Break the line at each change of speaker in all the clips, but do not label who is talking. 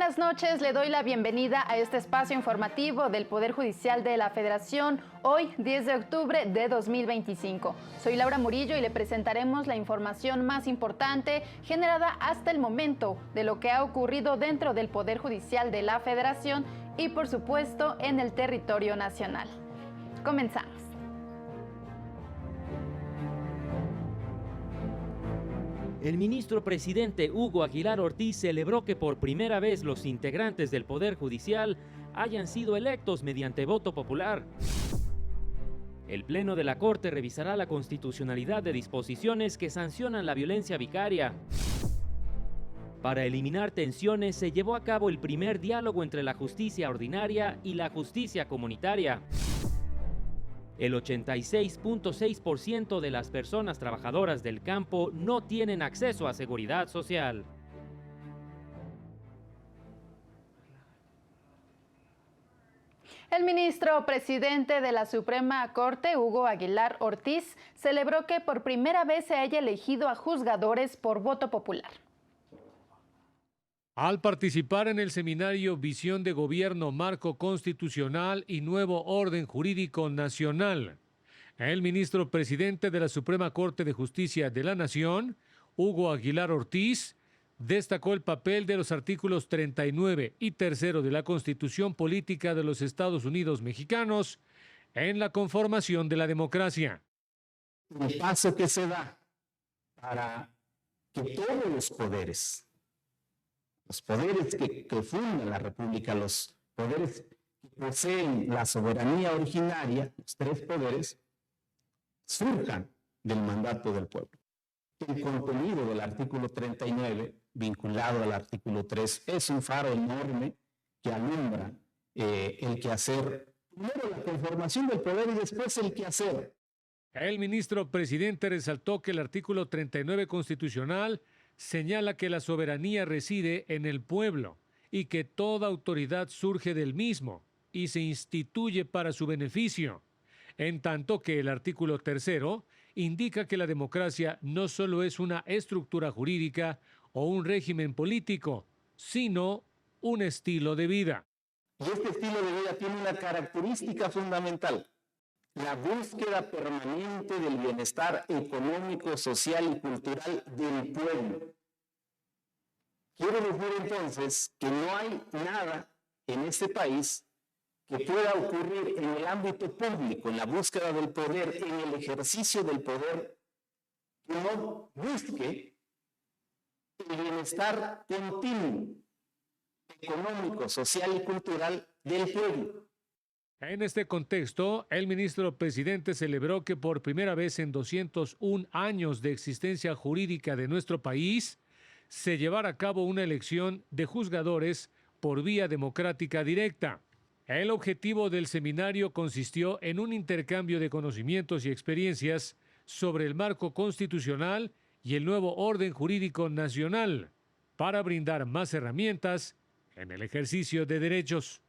buenas noches, le doy la bienvenida a este espacio informativo del Poder Judicial de la Federación, hoy 10 de octubre de 2025. Soy Laura Murillo y le presentaremos la información más importante generada hasta el momento de lo que ha ocurrido dentro del Poder Judicial de la Federación y, por supuesto, en el territorio nacional. Comenzamos.
El ministro presidente Hugo Aguilar Ortiz celebró que por primera vez los integrantes del Poder Judicial hayan sido electos mediante voto popular. El Pleno de la Corte revisará la constitucionalidad de disposiciones que sancionan la violencia vicaria. Para eliminar tensiones se llevó a cabo el primer diálogo entre la justicia ordinaria y la justicia comunitaria. El 86.6% de las personas trabajadoras del campo no tienen acceso a seguridad social.
El ministro presidente de la Suprema Corte, Hugo Aguilar Ortiz, celebró que por primera vez se haya elegido a juzgadores por voto popular.
Al participar en el seminario Visión de Gobierno, Marco Constitucional y Nuevo Orden Jurídico Nacional, el ministro presidente de la Suprema Corte de Justicia de la Nación, Hugo Aguilar Ortiz, destacó el papel de los artículos 39 y 3 de la Constitución Política de los Estados Unidos Mexicanos en la conformación de la democracia.
El paso que se da para que todos los poderes que fundan la República, los poderes que poseen la soberanía originaria, los tres poderes, surjan del mandato del pueblo. El contenido del artículo 39, vinculado al artículo 3, es un faro enorme que alumbra el quehacer, primero la conformación del poder y después el quehacer.
El ministro presidente resaltó que el artículo 39 constitucional señala que la soberanía reside en el pueblo y que toda autoridad surge del mismo y se instituye para su beneficio, en tanto que el artículo 3 indica que la democracia no solo es una estructura jurídica o un régimen político, sino un estilo de vida.
Y este estilo de vida tiene una característica fundamental: la búsqueda permanente del bienestar económico, social y cultural del pueblo. Quiero decir entonces que no hay nada en este país que pueda ocurrir en el ámbito público, en la búsqueda del poder, en el ejercicio del poder, que no busque el bienestar continuo, económico, social y cultural del pueblo.
En este contexto, el ministro presidente celebró que por primera vez en 201 años de existencia jurídica de nuestro país, se llevara a cabo una elección de juzgadores por vía democrática directa. El objetivo del seminario consistió en un intercambio de conocimientos y experiencias sobre el marco constitucional y el nuevo orden jurídico nacional, para brindar más herramientas en el ejercicio de derechos.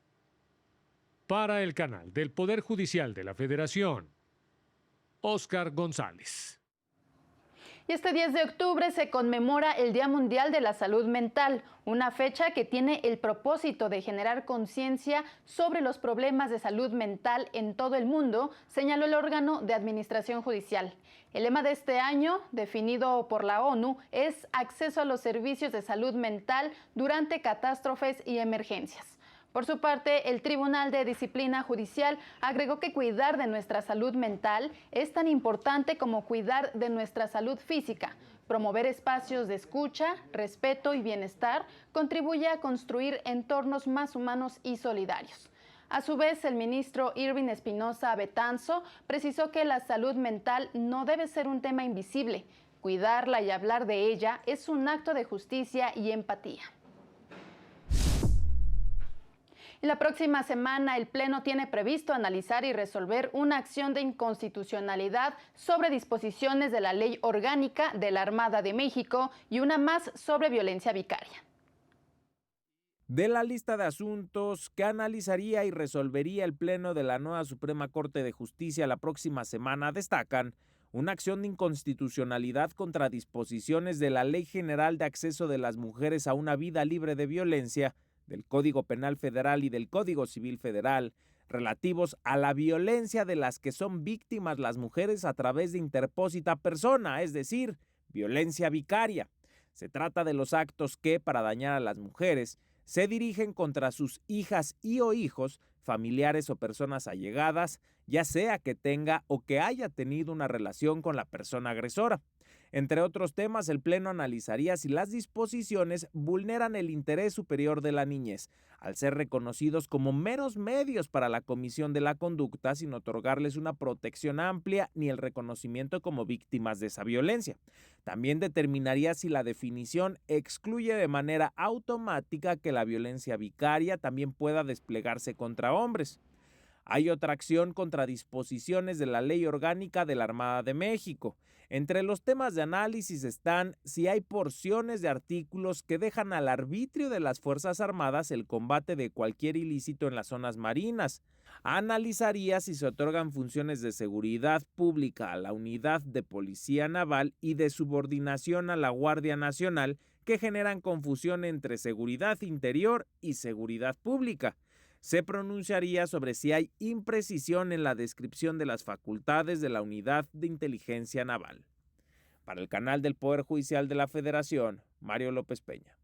Para el canal del Poder Judicial de la Federación, Óscar González.
Y este 10 de octubre se conmemora el Día Mundial de la Salud Mental, una fecha que tiene el propósito de generar conciencia sobre los problemas de salud mental en todo el mundo, señaló el órgano de administración judicial. El lema de este año, definido por la ONU, es acceso a los servicios de salud mental durante catástrofes y emergencias. Por su parte, el Tribunal de Disciplina Judicial agregó que cuidar de nuestra salud mental es tan importante como cuidar de nuestra salud física. Promover espacios de escucha, respeto y bienestar contribuye a construir entornos más humanos y solidarios. A su vez, el ministro Irving Espinosa Betanzo precisó que la salud mental no debe ser un tema invisible. Cuidarla y hablar de ella es un acto de justicia y empatía. Y la próxima semana el Pleno tiene previsto analizar y resolver una acción de inconstitucionalidad sobre disposiciones de la Ley Orgánica de la Armada de México y una más sobre violencia vicaria.
De la lista de asuntos que analizaría y resolvería el Pleno de la nueva Suprema Corte de Justicia la próxima semana destacan una acción de inconstitucionalidad contra disposiciones de la Ley General de Acceso de las Mujeres a una Vida Libre de Violencia, del Código Penal Federal y del Código Civil Federal relativos a la violencia de las que son víctimas las mujeres a través de interpósita persona, es decir, violencia vicaria. Se trata de los actos que, para dañar a las mujeres, se dirigen contra sus hijas y o hijos, familiares o personas allegadas, ya sea que tenga o que haya tenido una relación con la persona agresora. Entre otros temas, el Pleno analizaría si las disposiciones vulneran el interés superior de la niñez, al ser reconocidos como meros medios para la comisión de la conducta sin otorgarles una protección amplia ni el reconocimiento como víctimas de esa violencia. También determinaría si la definición excluye de manera automática que la violencia vicaria también pueda desplegarse contra hombres. Hay otra acción contra disposiciones de la Ley Orgánica de la Armada de México. Entre los temas de análisis están si hay porciones de artículos que dejan al arbitrio de las Fuerzas Armadas el combate de cualquier ilícito en las zonas marinas. Analizaría si se otorgan funciones de seguridad pública a la Unidad de Policía Naval y de subordinación a la Guardia Nacional que generan confusión entre seguridad interior y seguridad pública. Se pronunciaría sobre si hay imprecisión en la descripción de las facultades de la Unidad de Inteligencia Naval. Para el canal del Poder Judicial de la Federación, Mario López Peña.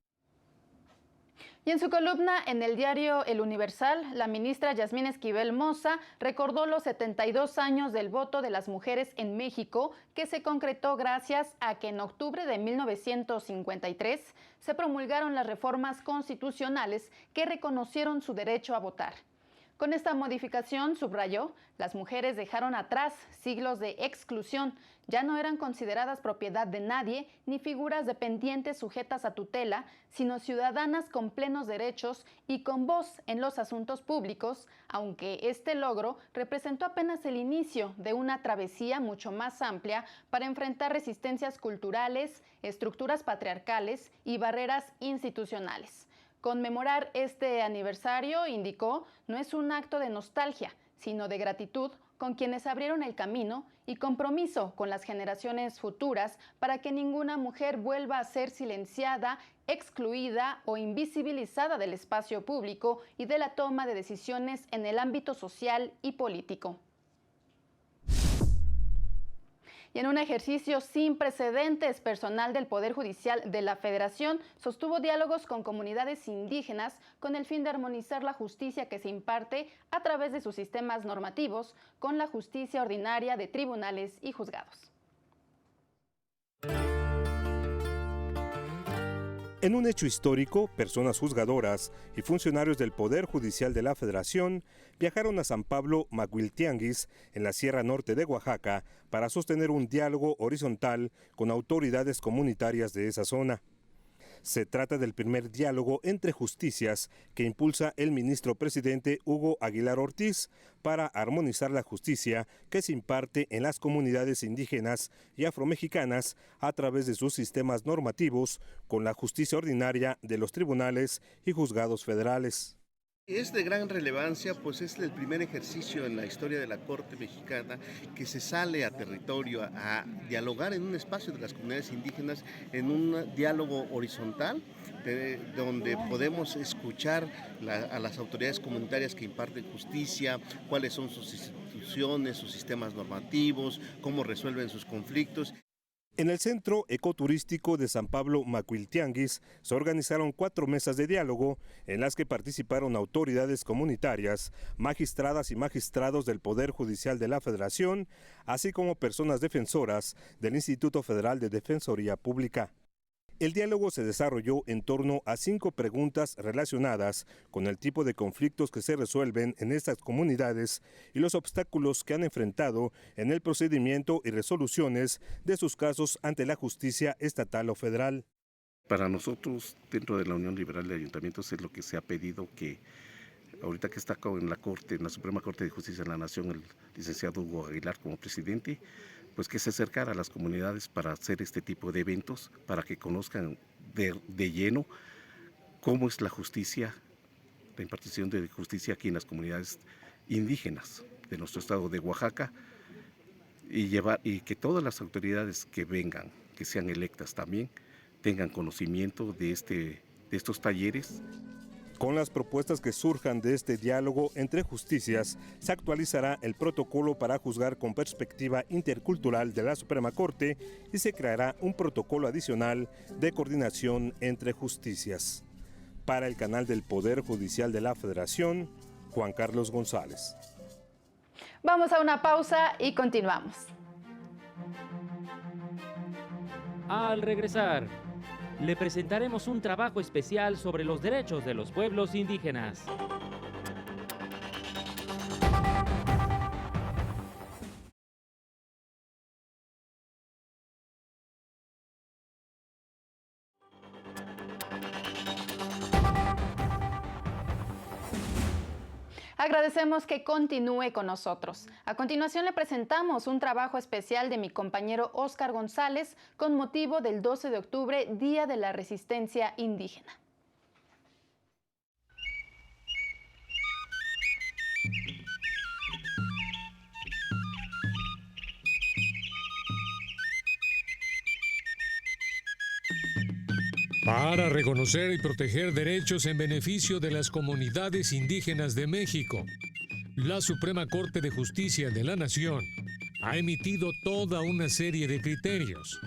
Y en su columna en el diario El Universal, la ministra Yasmín Esquivel Moza recordó los 72 años del voto de las mujeres en México, que se concretó gracias a que en octubre de 1953 se promulgaron las reformas constitucionales que reconocieron su derecho a votar. Con esta modificación, subrayó, las mujeres dejaron atrás siglos de exclusión, ya no eran consideradas propiedad de nadie ni figuras dependientes sujetas a tutela, sino ciudadanas con plenos derechos y con voz en los asuntos públicos, aunque este logro representó apenas el inicio de una travesía mucho más amplia para enfrentar resistencias culturales, estructuras patriarcales y barreras institucionales. Conmemorar este aniversario, indicó, no es un acto de nostalgia, sino de gratitud con quienes abrieron el camino y compromiso con las generaciones futuras para que ninguna mujer vuelva a ser silenciada, excluida o invisibilizada del espacio público y de la toma de decisiones en el ámbito social y político. Y en un ejercicio sin precedentes, personal del Poder Judicial de la Federación sostuvo diálogos con comunidades indígenas con el fin de armonizar la justicia que se imparte a través de sus sistemas normativos con la justicia ordinaria de tribunales y juzgados.
En un hecho histórico, personas juzgadoras y funcionarios del Poder Judicial de la Federación viajaron a San Pablo Macuiltianguis, en la Sierra Norte de Oaxaca, para sostener un diálogo horizontal con autoridades comunitarias de esa zona. Se trata del primer diálogo entre justicias que impulsa el ministro presidente Hugo Aguilar Ortiz para armonizar la justicia que se imparte en las comunidades indígenas y afromexicanas a través de sus sistemas normativos con la justicia ordinaria de los tribunales y juzgados federales.
Es de gran relevancia, pues es el primer ejercicio en la historia de la Corte Mexicana que se sale a territorio a dialogar en un espacio de las comunidades indígenas, en un diálogo horizontal, donde podemos escuchar a las autoridades comunitarias que imparten justicia, cuáles son sus instituciones, sus sistemas normativos, cómo resuelven sus conflictos.
En el Centro Ecoturístico de San Pablo Macuiltianguis se organizaron 4 mesas de diálogo en las que participaron autoridades comunitarias, magistradas y magistrados del Poder Judicial de la Federación, así como personas defensoras del Instituto Federal de Defensoría Pública. El diálogo se desarrolló en torno a 5 preguntas relacionadas con el tipo de conflictos que se resuelven en estas comunidades y los obstáculos que han enfrentado en el procedimiento y resoluciones de sus casos ante la justicia estatal o federal.
Para nosotros, dentro de la Unión Liberal de Ayuntamientos, es lo que se ha pedido que ahorita que está en la Corte, en la Suprema Corte de Justicia de la Nación, el licenciado Hugo Aguilar como presidente, pues que se acercara a las comunidades para hacer este tipo de eventos, para que conozcan de lleno cómo es la justicia, la impartición de justicia aquí en las comunidades indígenas de nuestro estado de Oaxaca, y que todas las autoridades que vengan, que sean electas también, tengan conocimiento de estos talleres.
Con las propuestas que surjan de este diálogo entre justicias, se actualizará el protocolo para juzgar con perspectiva intercultural de la Suprema Corte y se creará un protocolo adicional de coordinación entre justicias. Para el canal del Poder Judicial de la Federación, Juan Carlos González.
Vamos a una pausa y continuamos.
Al regresar, le presentaremos un trabajo especial sobre los derechos de los pueblos indígenas.
Agradecemos que continúe con nosotros. A continuación le presentamos un trabajo especial de mi compañero Óscar González con motivo del 12 de octubre, Día de la Resistencia Indígena.
Para reconocer y proteger derechos en beneficio de las comunidades indígenas de México, la Suprema Corte de Justicia de la Nación ha emitido toda una serie de criterios.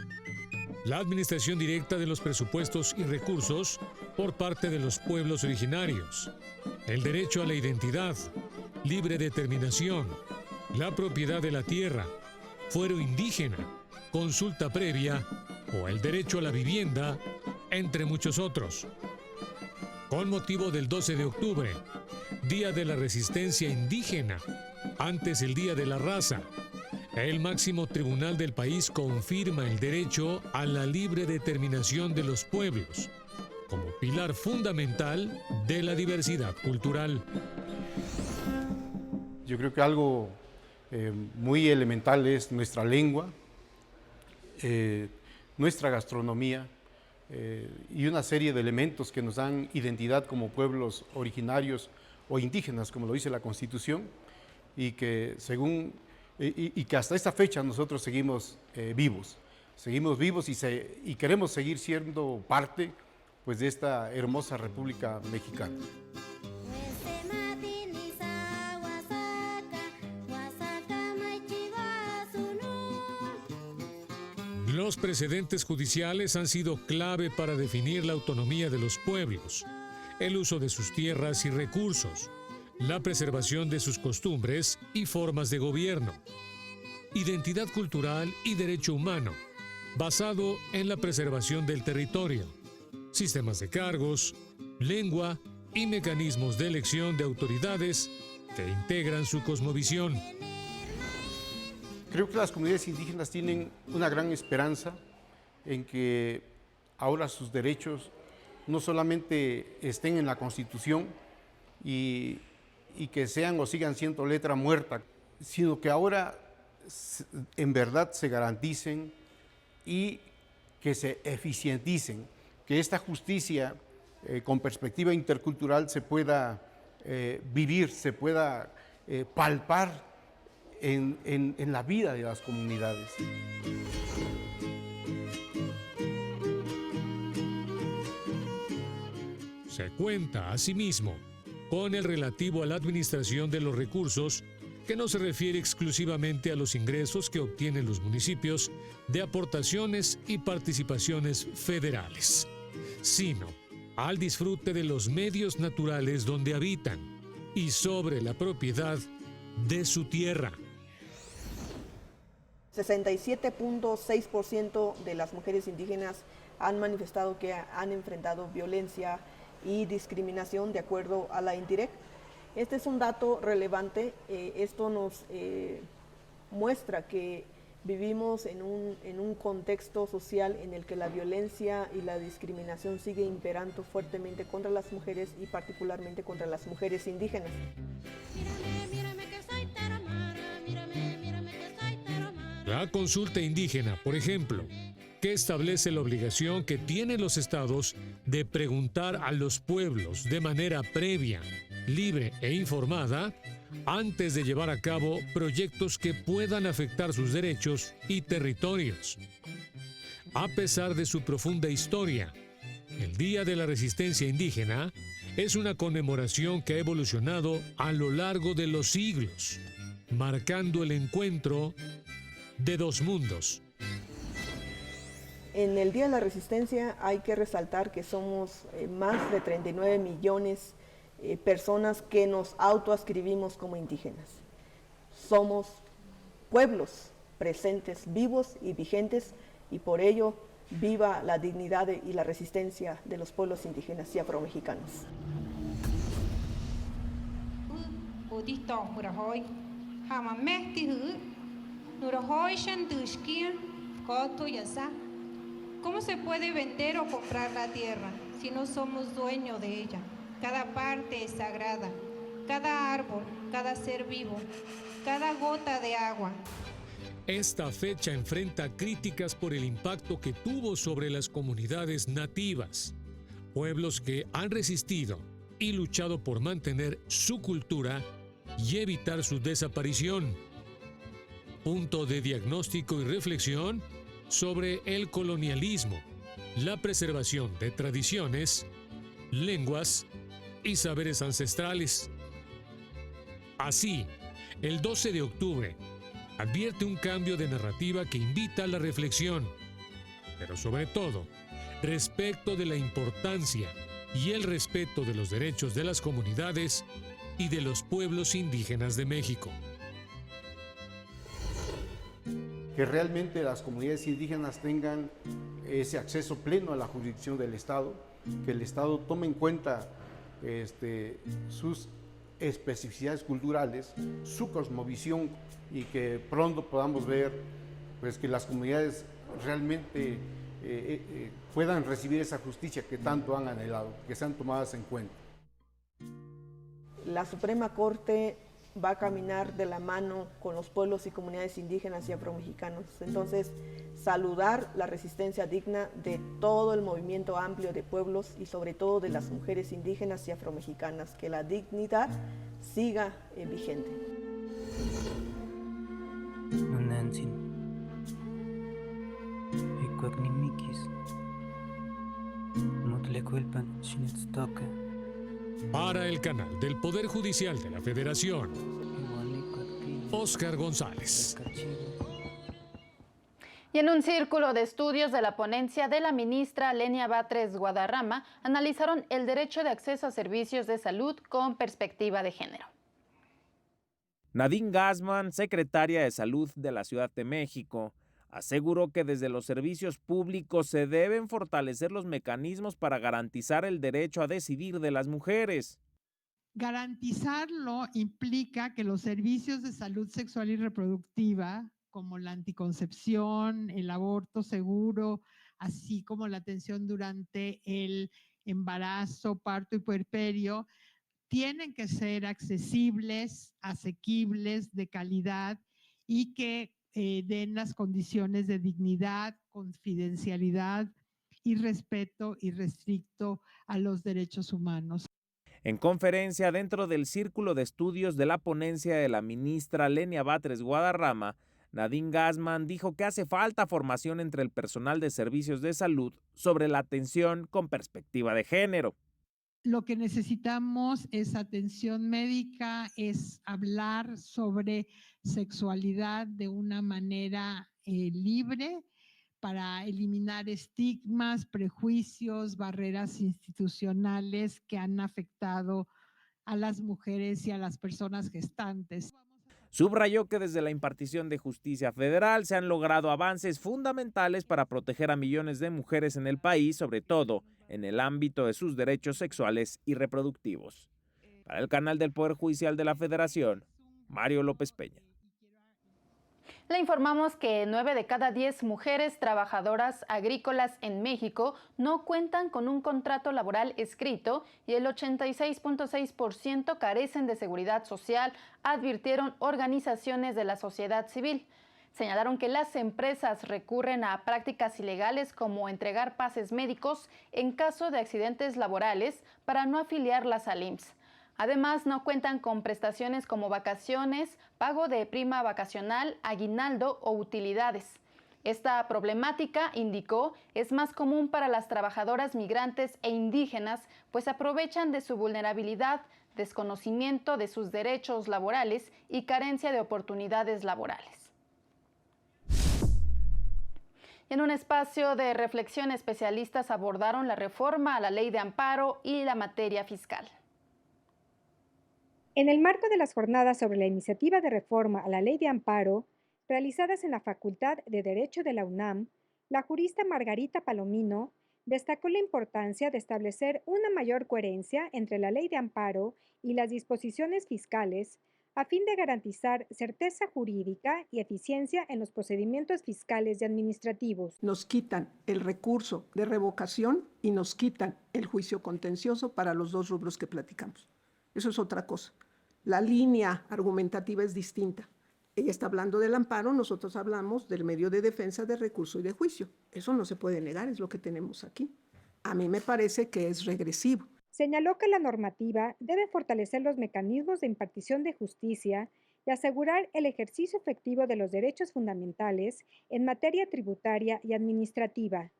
La administración directa de los presupuestos y recursos por parte de los pueblos originarios, el derecho a la identidad, libre determinación, la propiedad de la tierra, fuero indígena, consulta previa o el derecho a la vivienda, entre muchos otros. Con motivo del 12 de octubre, Día de la Resistencia Indígena, antes el Día de la Raza, el máximo tribunal del país confirma el derecho a la libre determinación de los pueblos como pilar fundamental de la diversidad cultural.
Yo creo que algo muy elemental es nuestra lengua, nuestra gastronomía, y una serie de elementos que nos dan identidad como pueblos originarios o indígenas, como lo dice la Constitución, y que que hasta esta fecha nosotros seguimos vivos y queremos seguir siendo parte pues, de esta hermosa República Mexicana.
Los precedentes judiciales han sido clave para definir la autonomía de los pueblos, el uso de sus tierras y recursos, la preservación de sus costumbres y formas de gobierno, identidad cultural y derecho humano, basado en la preservación del territorio, sistemas de cargos, lengua y mecanismos de elección de autoridades que integran su cosmovisión.
Creo que las comunidades indígenas tienen una gran esperanza en que ahora sus derechos no solamente estén en la Constitución y que sean o sigan siendo letra muerta, sino que ahora en verdad se garanticen y que se eficienticen, que esta justicia con perspectiva intercultural se pueda vivir, se pueda palpar en la vida de las comunidades.
Se cuenta, asimismo, con el relativo a la administración de los recursos, que no se refiere exclusivamente a los ingresos que obtienen los municipios de aportaciones y participaciones federales, sino al disfrute de los medios naturales donde habitan y sobre la propiedad de su tierra.
67.6% de las mujeres indígenas han manifestado que han enfrentado violencia y discriminación de acuerdo a la INDIREC. Este es un dato relevante. Esto nos muestra que vivimos en un contexto social en el que la violencia y la discriminación sigue imperando fuertemente contra las mujeres y particularmente contra las mujeres indígenas.
La consulta indígena, por ejemplo, que establece la obligación que tienen los estados de preguntar a los pueblos de manera previa, libre e informada antes de llevar a cabo proyectos que puedan afectar sus derechos y territorios. A pesar de su profunda historia, el Día de la Resistencia Indígena Es una conmemoración que ha evolucionado a lo largo de los siglos, marcando el encuentro de dos mundos.
En el Día de la Resistencia hay que resaltar que somos más de 39 millones personas que nos autoascribimos como indígenas. Somos pueblos presentes, vivos y vigentes, y por ello viva la dignidad y la resistencia de los pueblos indígenas y afromexicanos.
¿Cómo se puede vender o comprar la tierra si no somos dueños de ella? Cada parte es sagrada, cada árbol, cada ser vivo, cada gota de agua.
Esta fecha enfrenta críticas por el impacto que tuvo sobre las comunidades nativas, pueblos que han resistido y luchado por mantener su cultura y evitar su desaparición. Punto de diagnóstico y reflexión sobre el colonialismo, la preservación de tradiciones, lenguas y saberes ancestrales. Así, el 12 de octubre advierte un cambio de narrativa que invita a la reflexión, pero sobre todo, respecto de la importancia y el respeto de los derechos de las comunidades y de los pueblos indígenas de México.
Que realmente las comunidades indígenas tengan ese acceso pleno a la jurisdicción del Estado, que el Estado tome en cuenta sus especificidades culturales, su cosmovisión, y que pronto podamos ver pues, que las comunidades realmente puedan recibir esa justicia que tanto han anhelado, que sean tomadas en cuenta.
La Suprema Corte va a caminar de la mano con los pueblos y comunidades indígenas y afromexicanos. Entonces, saludar la resistencia digna de todo el movimiento amplio de pueblos y sobre todo de las mujeres indígenas y afromexicanas, que la dignidad siga vigente.
Para el canal del Poder Judicial de la Federación, Óscar González.
Y en un círculo de estudios de la ponencia de la ministra Lenia Batres Guadarrama, analizaron el derecho de acceso a servicios de salud con perspectiva de género.
Nadine Gassman, secretaria de Salud de la Ciudad de México, aseguró que desde los servicios públicos se deben fortalecer los mecanismos para garantizar el derecho a decidir de las mujeres.
Garantizarlo implica que los servicios de salud sexual y reproductiva, como la anticoncepción, el aborto seguro, así como la atención durante el embarazo, parto y puerperio, tienen que ser accesibles, asequibles, de calidad y que den las condiciones de dignidad, confidencialidad y respeto irrestricto a los derechos humanos.
En conferencia dentro del círculo de estudios de la ponencia de la ministra Lenia Batres Guadarrama, Nadine Gassman dijo que hace falta formación entre el personal de servicios de salud sobre la atención con perspectiva de género.
Lo que necesitamos es atención médica, es hablar sobre sexualidad de una manera libre para eliminar estigmas, prejuicios, barreras institucionales que han afectado a las mujeres y a las personas gestantes.
Subrayó que desde la impartición de justicia federal se han logrado avances fundamentales para proteger a millones de mujeres en el país, sobre todo en el ámbito de sus derechos sexuales y reproductivos. Para el canal del Poder Judicial de la Federación, Mario López Peña.
Le informamos que 9 de cada 10 mujeres trabajadoras agrícolas en México no cuentan con un contrato laboral escrito y el 86.6% carecen de seguridad social, advirtieron organizaciones de la sociedad civil. Señalaron que las empresas recurren a prácticas ilegales como entregar pases médicos en caso de accidentes laborales para no afiliarlas al IMSS. Además, no cuentan con prestaciones como vacaciones, pago de prima vacacional, aguinaldo o utilidades. Esta problemática, indicó, es más común para las trabajadoras migrantes e indígenas, pues aprovechan de su vulnerabilidad, desconocimiento de sus derechos laborales y carencia de oportunidades laborales. En un espacio de reflexión, especialistas abordaron la reforma a la Ley de Amparo y la materia fiscal.
En el marco de las jornadas sobre la iniciativa de reforma a la Ley de Amparo, realizadas en la Facultad de Derecho de la UNAM, la jurista Margarita Palomino destacó la importancia de establecer una mayor coherencia entre la Ley de Amparo y las disposiciones fiscales a fin de garantizar certeza jurídica y eficiencia en los procedimientos fiscales y administrativos.
Nos quitan el recurso de revocación y nos quitan el juicio contencioso para los dos rubros que platicamos. Eso es otra cosa. La línea argumentativa es distinta. Ella está hablando del amparo, nosotros hablamos del medio de defensa, de recurso y de juicio. Eso no se puede negar, es lo que tenemos aquí. A mí me parece que es regresivo.
Señaló que la normativa debe fortalecer los mecanismos de impartición de justicia y asegurar el ejercicio efectivo de los derechos fundamentales en materia tributaria y administrativa.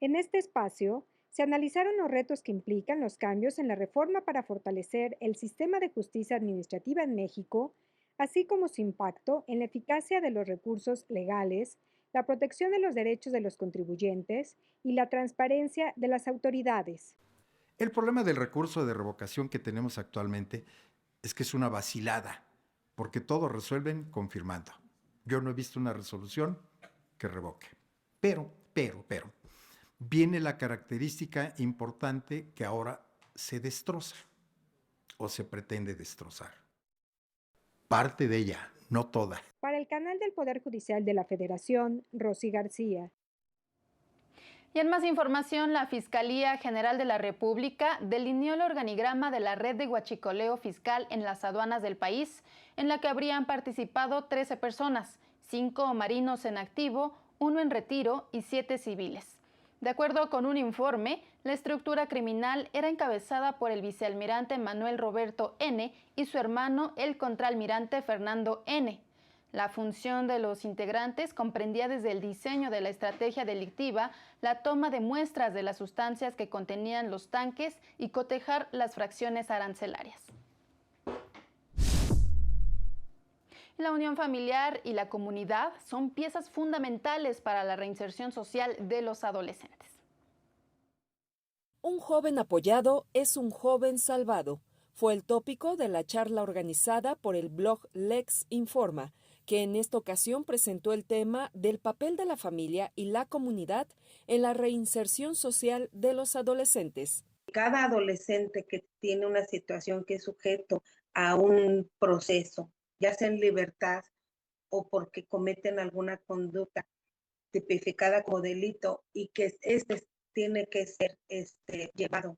En este espacio, se analizaron los retos que implican los cambios en la reforma para fortalecer el sistema de justicia administrativa en México, así como su impacto en la eficacia de los recursos legales, la protección de los derechos de los contribuyentes y la transparencia de las autoridades.
El problema del recurso de revocación que tenemos actualmente es que es una vacilada, porque todo resuelven confirmando. Yo no he visto una resolución que revoque. Pero, viene la característica importante que ahora se destroza o se pretende destrozar. Parte de ella, no toda.
Para el canal del Poder Judicial de la Federación, Rosy García.
Y en más información, la Fiscalía General de la República delineó el organigrama de la red de huachicoleo fiscal en las aduanas del país, en la que habrían participado 13 personas, 5 marinos en activo, 1 en retiro y 7 civiles. De acuerdo con un informe, la estructura criminal era encabezada por el vicealmirante Manuel Roberto N. y su hermano, el contraalmirante Fernando N. La función de los integrantes comprendía desde el diseño de la estrategia delictiva, la toma de muestras de las sustancias que contenían los tanques y cotejar las fracciones arancelarias. La unión familiar y la comunidad son piezas fundamentales para la reinserción social de los adolescentes.
Un joven apoyado es un joven salvado. Fue el tópico de la charla organizada por el blog Lex Informa, que en esta ocasión presentó el tema del papel de la familia y la comunidad en la reinserción social de los adolescentes.
Cada adolescente que tiene una situación que es sujeto a un proceso, ya sea en libertad o porque cometen alguna conducta tipificada como delito y que tiene que ser llevado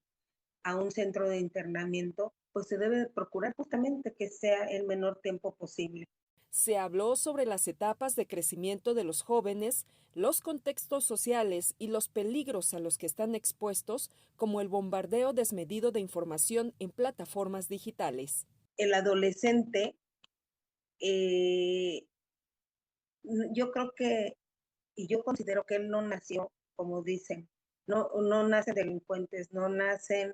a un centro de internamiento, pues se debe procurar justamente que sea el menor tiempo posible.
Se habló sobre las etapas de crecimiento de los jóvenes, los contextos sociales y los peligros a los que están expuestos, como el bombardeo desmedido de información en plataformas digitales.
El adolescente, yo creo que, y yo considero que él no nació, como dicen, no nacen delincuentes, no nacen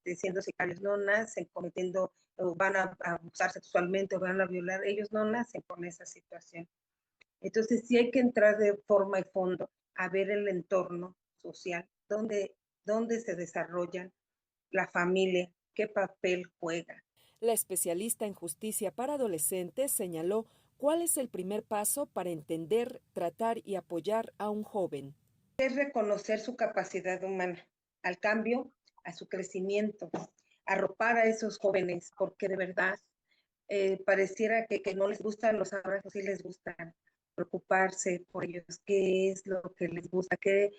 siendo sicarios, no nacen cometiendo o van a abusar sexualmente o van a violar, ellos no nacen con esa situación. Entonces sí hay que entrar de forma y fondo a ver el entorno social, dónde se desarrollan, la familia, qué papel juega.
La especialista en justicia para adolescentes señaló cuál es el primer paso para entender, tratar y apoyar a un joven.
Es reconocer su capacidad humana, al cambio, a su crecimiento, arropar a esos jóvenes, porque de verdad pareciera que no les gustan los abrazos, sí les gustan, preocuparse por ellos, qué es lo que les gusta, que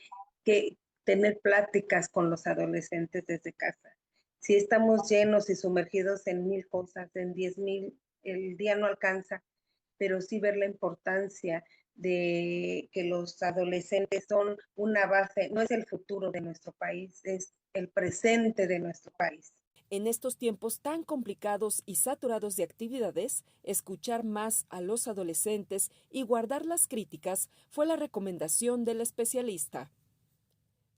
tener pláticas con los adolescentes desde casa. Si estamos llenos y sumergidos en 1000 cosas, en 10,000, el día no alcanza, pero sí ver la importancia de que los adolescentes son una base, no es el futuro de nuestro país, es el presente de nuestro país.
En estos tiempos tan complicados y saturados de actividades, escuchar más a los adolescentes y guardar las críticas fue la recomendación del especialista.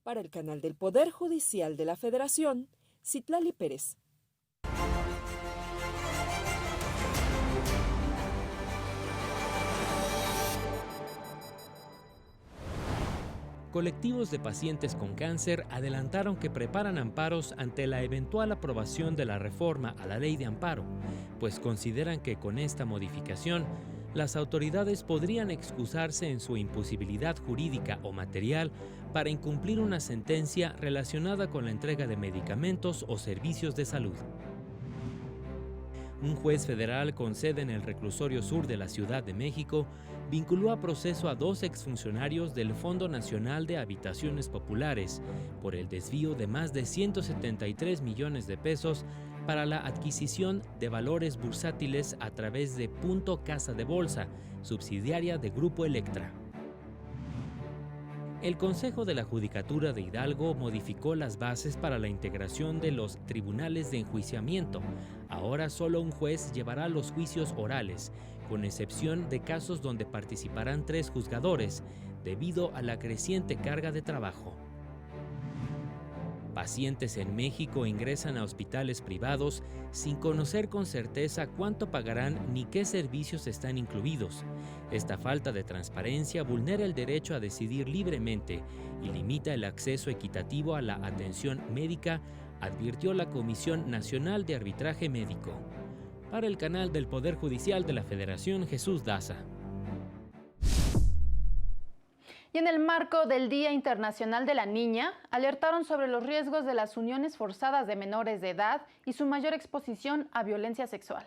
Para el canal del Poder Judicial de la Federación, Citlali Pérez.
Colectivos de pacientes con cáncer adelantaron que preparan amparos ante la eventual aprobación de la reforma a la ley de amparo, pues consideran que con esta modificación, las autoridades podrían excusarse en su imposibilidad jurídica o material para incumplir una sentencia relacionada con la entrega de medicamentos o servicios de salud. Un juez federal con sede en el Reclusorio Sur de la Ciudad de México vinculó a proceso a 2 exfuncionarios del Fondo Nacional de Habitaciones Populares por el desvío de más de 173 millones de pesos para la adquisición de valores bursátiles a través de Punto Casa de Bolsa, subsidiaria de Grupo Electra. El Consejo de la Judicatura de Hidalgo modificó las bases para la integración de los tribunales de enjuiciamiento. Ahora solo un juez llevará los juicios orales, con excepción de casos donde participarán 3 juzgadores, debido a la creciente carga de trabajo. Pacientes en México ingresan a hospitales privados sin conocer con certeza cuánto pagarán ni qué servicios están incluidos. Esta falta de transparencia vulnera el derecho a decidir libremente y limita el acceso equitativo a la atención médica, advirtió la Comisión Nacional de Arbitraje Médico. Para el canal del Poder Judicial de la Federación, Jesús Daza.
Y en el marco del Día Internacional de la Niña, alertaron sobre los riesgos de las uniones forzadas de menores de edad y su mayor exposición a violencia sexual.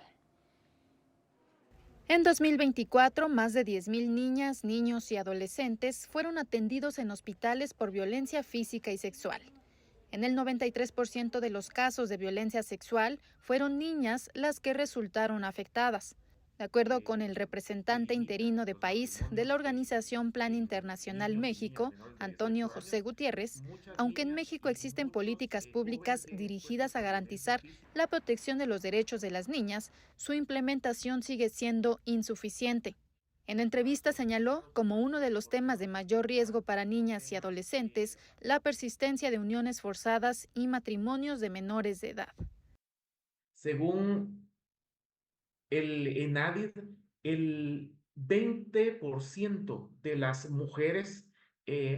En 2024, más de 10,000 niñas, niños y adolescentes fueron atendidos en hospitales por violencia física y sexual. En el 93% de los casos de violencia sexual, fueron niñas las que resultaron afectadas. De acuerdo con el representante interino de país de la Organización Plan Internacional México, Antonio José Gutiérrez, aunque en México existen políticas públicas dirigidas a garantizar la protección de los derechos de las niñas, su implementación sigue siendo insuficiente. En entrevista señaló como uno de los temas de mayor riesgo para niñas y adolescentes la persistencia de uniones forzadas y matrimonios de menores de edad.
Según el ENADID, el 20% de las mujeres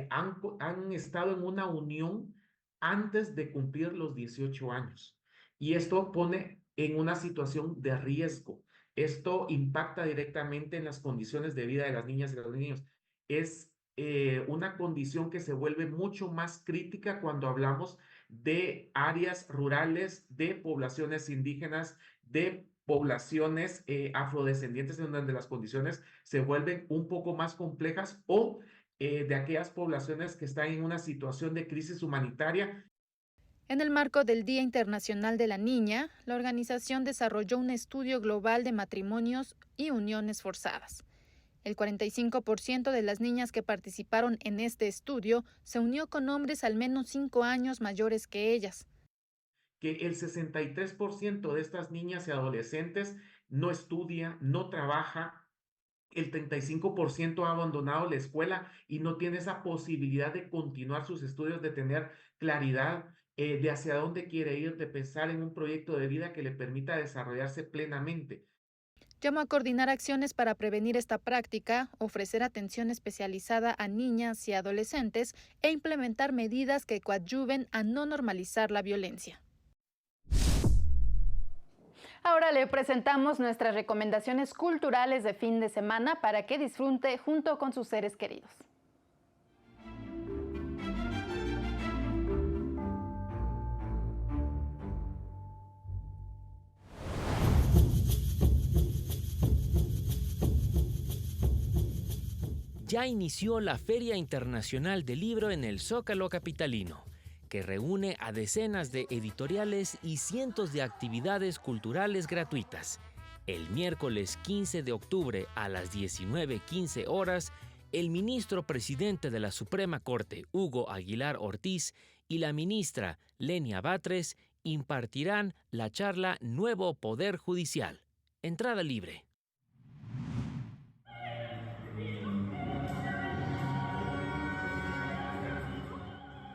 han estado en una unión antes de cumplir los 18 años. Y esto pone en una situación de riesgo. Esto impacta directamente en las condiciones de vida de las niñas y los niños. Es una condición que se vuelve mucho más crítica cuando hablamos de áreas rurales, de poblaciones indígenas, de poblaciones afrodescendientes, en donde las condiciones se vuelven un poco más complejas, o de aquellas poblaciones que están en una situación de crisis humanitaria.
En el marco del Día Internacional de la Niña, la organización desarrolló un estudio global de matrimonios y uniones forzadas. El 45% de las niñas que participaron en este estudio se unió con hombres al menos 5 años mayores que ellas.
Que el 63% de estas niñas y adolescentes no estudia, no trabaja, el 35% ha abandonado la escuela y no tiene esa posibilidad de continuar sus estudios, de tener claridad de hacia dónde quiere ir, de pensar en un proyecto de vida que le permita desarrollarse plenamente.
Llamó a coordinar acciones para prevenir esta práctica, ofrecer atención especializada a niñas y adolescentes e implementar medidas que coadyuven a no normalizar la violencia. Ahora le presentamos nuestras recomendaciones culturales de fin de semana para que disfrute junto con sus seres queridos.
Ya inició la Feria Internacional del Libro en el Zócalo capitalino, que reúne a decenas de editoriales y cientos de actividades culturales gratuitas. El miércoles 15 de octubre a las 19:15 horas, el ministro presidente de la Suprema Corte, Hugo Aguilar Ortiz, y la ministra Lenia Batres impartirán la charla Nuevo Poder Judicial. Entrada libre.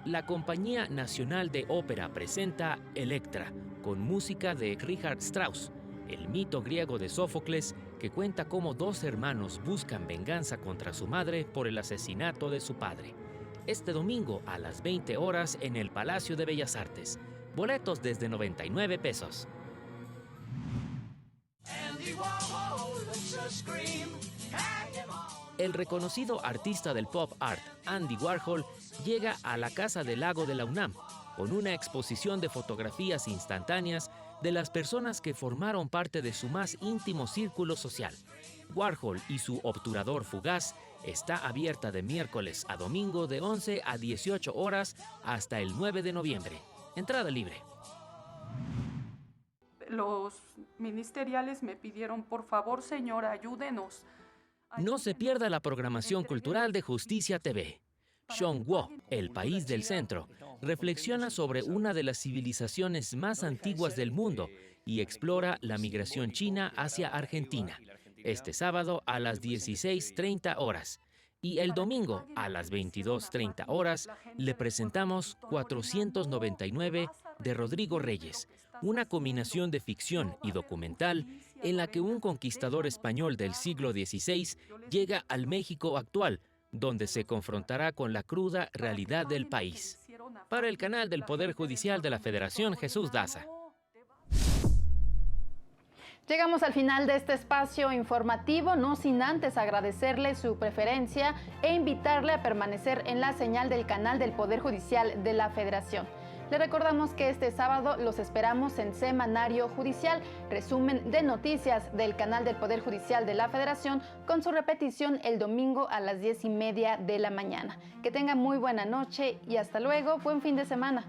La Compañía Nacional de Ópera presenta Electra, con música de Richard Strauss, el mito griego de Sófocles que cuenta cómo dos hermanos buscan venganza contra su madre por el asesinato de su padre. Este domingo a las 20 horas en el Palacio de Bellas Artes. Boletos desde 99 pesos. El reconocido artista del pop art, Andy Warhol, llega a la Casa del Lago de la UNAM con una exposición de fotografías instantáneas de las personas que formaron parte de su más íntimo círculo social. Warhol y su obturador fugaz está abierta de miércoles a domingo de 11 a 18 horas hasta el 9 de noviembre. Entrada libre.
Los ministeriales me pidieron, por favor, señora, ayúdenos.
No se pierda la programación cultural de Justicia TV. Zhongguo, el país del centro, reflexiona sobre una de las civilizaciones más antiguas del mundo y explora la migración china hacia Argentina. Este sábado a las 16:30 horas. Y el domingo a las 22:30 horas le presentamos 499 de Rodrigo Reyes, una combinación de ficción y documental en la que un conquistador español del siglo XVI llega al México actual, donde se confrontará con la cruda realidad del país. Para el canal del Poder Judicial de la Federación, Jesús Daza.
Llegamos al final de este espacio informativo, no sin antes agradecerle su preferencia e invitarle a permanecer en la señal del canal del Poder Judicial de la Federación. Le recordamos que este sábado los esperamos en Semanario Judicial, resumen de noticias del canal del Poder Judicial de la Federación, con su repetición el domingo a las 10:30 de la mañana. Que tenga muy buena noche y hasta luego, buen fin de semana.